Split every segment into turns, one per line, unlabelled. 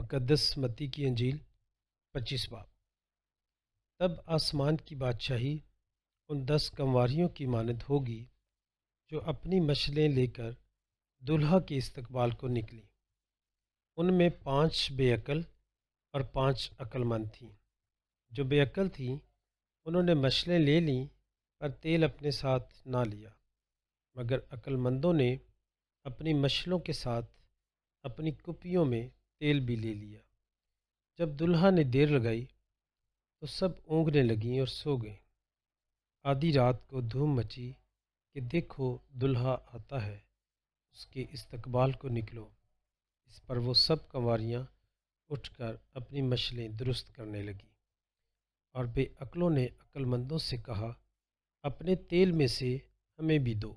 مقدس متی کی انجیل 25 باب۔ تب آسمان کی بادشاہی ان 10 کنواریوں کی مانند ہوگی جو اپنی مشلیں لے کر دلہا کے استقبال کو نکلیں۔ ان میں 5 بے عقل اور 5 عقل مند تھیں۔ جو بے عقل تھیں انہوں نے مشلیں لے لیں پر تیل اپنے ساتھ نہ لیا، مگر عقل مندوں نے اپنی مشلوں کے ساتھ اپنی کپیوں میں تیل بھی لے لیا۔ جب دلہا نے دیر لگائی تو سب اونگنے لگیں اور سو گئیں۔ آدھی رات کو دھوم مچی کہ دیکھو دلہا آتا ہے، اس کے استقبال کو نکلو۔ اس پر وہ سب کنواریاں اٹھ کر اپنی مشلیں درست کرنے لگیں۔ اور بے عقلوں نے عقل مندوں سے کہا، اپنے تیل میں سے ہمیں بھی دو،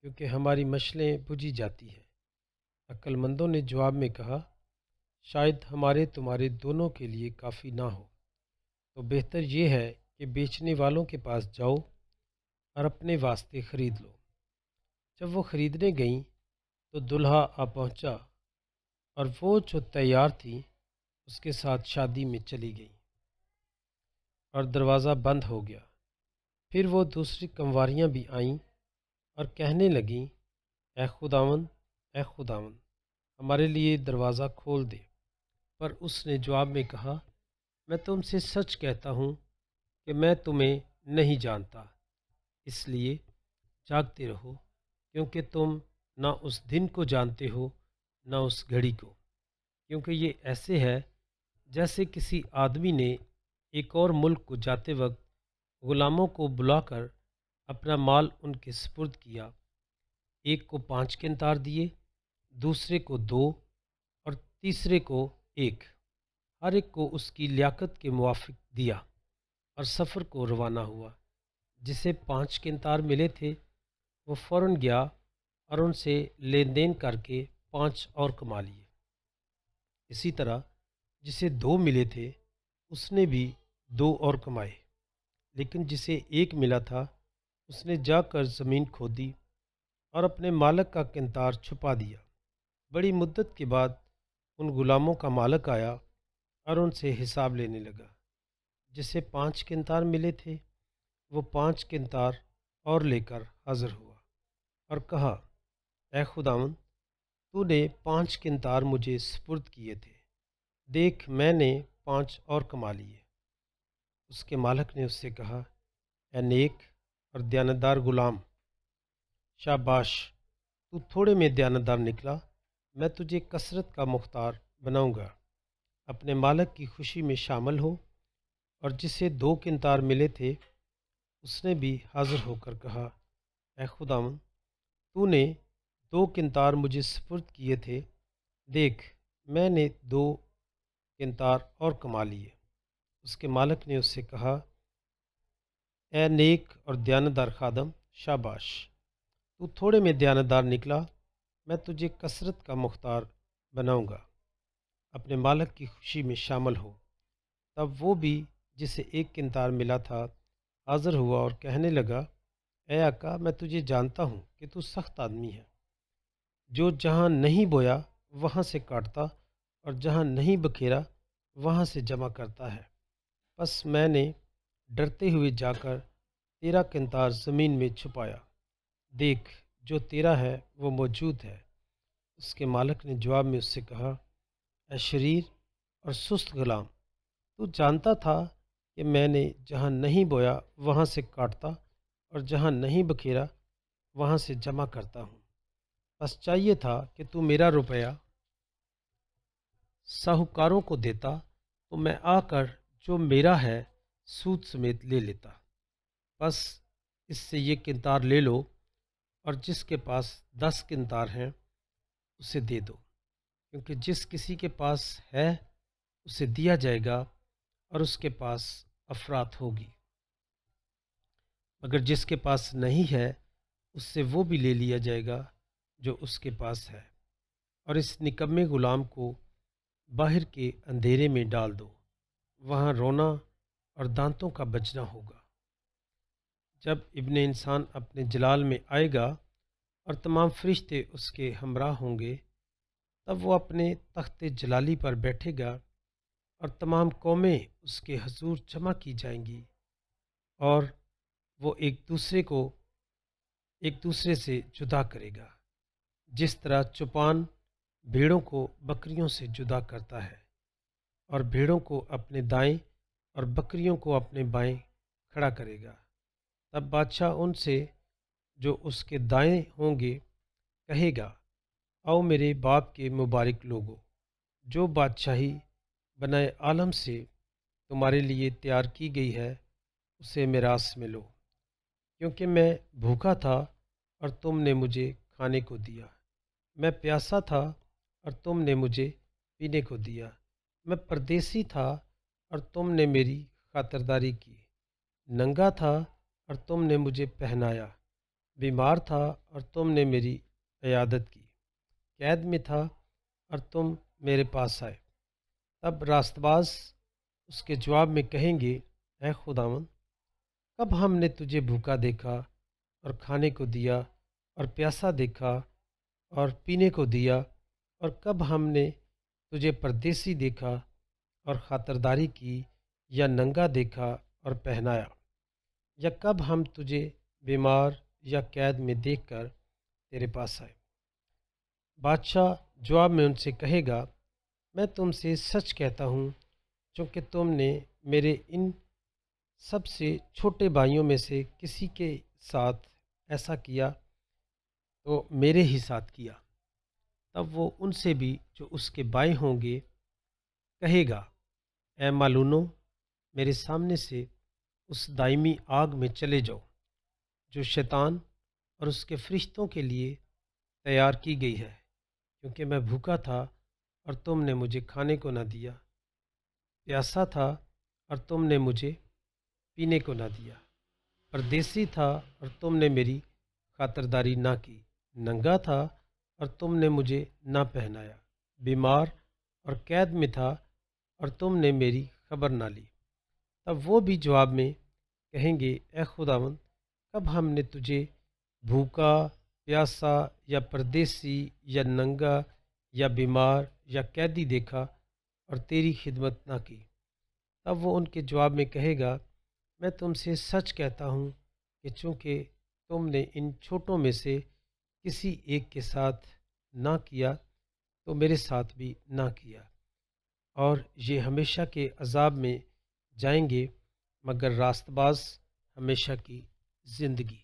کیونکہ ہماری مشلیں بجھی جاتی ہیں۔ عقل مندوں نے جواب میں کہا، شاید ہمارے تمہارے دونوں کے لیے کافی نہ ہو، تو بہتر یہ ہے کہ بیچنے والوں کے پاس جاؤ اور اپنے واسطے خرید لو۔ جب وہ خریدنے گئیں تو دلہا آ پہنچا، اور وہ جو تیار تھیں اس کے ساتھ شادی میں چلی گئیں، اور دروازہ بند ہو گیا۔ پھر وہ دوسری کنواریاں بھی آئیں اور کہنے لگیں، اے خداوند، اے خداوند، ہمارے لیے دروازہ کھول دے۔ پر اس نے جواب میں کہا، میں تم سے سچ کہتا ہوں کہ میں تمہیں نہیں جانتا۔ اس لیے جاگتے رہو، کیونکہ تم نہ اس دن کو جانتے ہو نہ اس گھڑی کو، کیونکہ یہ ایسے ہے جیسے کسی آدمی نے ایک اور ملک کو جاتے وقت غلاموں کو بلا کر اپنا مال ان کے سپرد کیا۔ ایک کو 5 قنطار دیے، دوسرے کو 2 اور تیسرے کو 1، ہر ایک کو اس کی لیاقت کے موافق دیا، اور سفر کو روانہ ہوا۔ جسے 5 قنطار ملے تھے وہ فوراً گیا اور ان سے لین دین کر کے 5 اور کما لیے۔ اسی طرح جسے 2 ملے تھے اس نے بھی 2 اور کمائے۔ لیکن جسے 1 ملا تھا اس نے جا کر زمین کھودی اور اپنے مالک کا قنطار چھپا دیا۔ بڑی مدت کے بعد ان غلاموں کا مالک آیا اور ان سے حساب لینے لگا۔ جسے 5 قنطار ملے تھے وہ 5 قنطار اور لے کر حاضر ہوا اور کہا، اے خداوند، تو نے 5 قنطار مجھے سپرد کیے تھے، دیکھ میں نے 5 اور کما لیے۔ اس کے مالک نے اس سے کہا، اے نیک اور دیانتدار غلام، شاباش، تو تھوڑے میں دیانتدار نکلا، میں تجھے کثرت کا مختار بناؤں گا۔ اپنے مالک کی خوشی میں شامل ہو۔ اور جسے 2 قنطار ملے تھے اس نے بھی حاضر ہو کر کہا، اے خداوند، تو نے 2 قنطار مجھے سپرد کیے تھے، دیکھ میں نے 2 قنطار اور کما لیے۔ اس کے مالک نے اس سے کہا، اے نیک اور دیانتدار خادم، شاباش، تو تھوڑے میں دیانتدار نکلا، میں تجھے کثرت کا مختار بناؤں گا۔ اپنے مالک کی خوشی میں شامل ہو۔ تب وہ بھی جسے 1 قنطار ملا تھا حاضر ہوا اور کہنے لگا، اے آقا، میں تجھے جانتا ہوں کہ تو سخت آدمی ہے، جو جہاں نہیں بویا وہاں سے کاٹتا اور جہاں نہیں بکھیرا وہاں سے جمع کرتا ہے۔ پس میں نے ڈرتے ہوئے جا کر 13 قنطار زمین میں چھپایا، دیکھ جو تیرا ہے وہ موجود ہے۔ اس کے مالک نے جواب میں اس سے کہا، اے شریر اور سست غلام، تو جانتا تھا کہ میں نے جہاں نہیں بویا وہاں سے کاٹتا اور جہاں نہیں بکھیرا وہاں سے جمع کرتا ہوں۔ بس چاہیے تھا کہ تو میرا روپیہ ساہوکاروں کو دیتا، تو میں آ کر جو میرا ہے سود سمیت لے لیتا۔ بس اس سے یہ قنطار لے لو، اور جس کے پاس 10 قنطار ہیں اسے دے دو، کیونکہ جس کسی کے پاس ہے اسے دیا جائے گا اور اس کے پاس افراط ہوگی، مگر جس کے پاس نہیں ہے اس سے وہ بھی لے لیا جائے گا جو اس کے پاس ہے۔ اور اس نکمے غلام کو باہر کے اندھیرے میں ڈال دو، وہاں رونا اور دانتوں کا بجنا ہوگا، جب ابن انسان اپنے جلال میں آئے گا اور تمام فرشتے اس کے ہمراہ ہوں گے۔ تب وہ اپنے تخت جلالی پر بیٹھے گا اور تمام قومیں اس کے حضور جمع کی جائیں گی، اور وہ ایک دوسرے سے جدا کرے گا، جس طرح چوپان بھیڑوں کو بکریوں سے جدا کرتا ہے، اور بھیڑوں کو اپنے دائیں اور بکریوں کو اپنے بائیں کھڑا کرے گا۔ تب بادشاہ ان سے جو اس کے دائیں ہوں گے کہے گا، آؤ میرے باپ کے مبارک لوگو، جو بادشاہی بنائے عالم سے تمہارے لیے تیار کی گئی ہے اسے میراث میں لو، کیونکہ میں بھوکا تھا اور تم نے مجھے کھانے کو دیا، میں پیاسا تھا اور تم نے مجھے پینے کو دیا، میں پردیسی تھا اور تم نے میری خاطرداری کی، ننگا تھا اور تم نے مجھے پہنایا، بیمار تھا اور تم نے میری عیادت کی، قید میں تھا اور تم میرے پاس آئے۔ تب راست باز اس کے جواب میں کہیں گے، اے خداوند، کب ہم نے تجھے بھوکا دیکھا اور کھانے کو دیا، اور پیاسا دیکھا اور پینے کو دیا، اور کب ہم نے تجھے پردیسی دیکھا اور خاطرداری کی، یا ننگا دیکھا اور پہنایا، یا کب ہم تجھے بیمار یا قید میں دیکھ کر تیرے پاس آئے؟ بادشاہ جواب میں ان سے کہے گا، میں تم سے سچ کہتا ہوں، چونکہ تم نے میرے ان سب سے چھوٹے بھائیوں میں سے کسی کے ساتھ ایسا کیا تو میرے ہی ساتھ کیا۔ تب وہ ان سے بھی جو اس کے بھائی ہوں گے کہے گا، اے مالونو، میرے سامنے سے اس دائمی آگ میں چلے جاؤ جو شیطان اور اس کے فرشتوں کے لیے تیار کی گئی ہے، کیونکہ میں بھوکا تھا اور تم نے مجھے کھانے کو نہ دیا، پیاسا تھا اور تم نے مجھے پینے کو نہ دیا، پردیسی تھا اور تم نے میری خاطرداری نہ کی، ننگا تھا اور تم نے مجھے نہ پہنایا، بیمار اور قید میں تھا اور تم نے میری خبر نہ لی۔ تب وہ بھی جواب میں کہیں گے، اے خداوند، کب ہم نے تجھے بھوکا، پیاسا یا پردیسی یا ننگا یا بیمار یا قیدی دیکھا اور تیری خدمت نہ کی؟ تب وہ ان کے جواب میں کہے گا، میں تم سے سچ کہتا ہوں کہ چونکہ تم نے ان چھوٹوں میں سے کسی ایک کے ساتھ نہ کیا تو میرے ساتھ بھی نہ کیا۔ اور یہ ہمیشہ کے عذاب میں جائیں گے، مگر راست باز ہمیشہ کی زندگی۔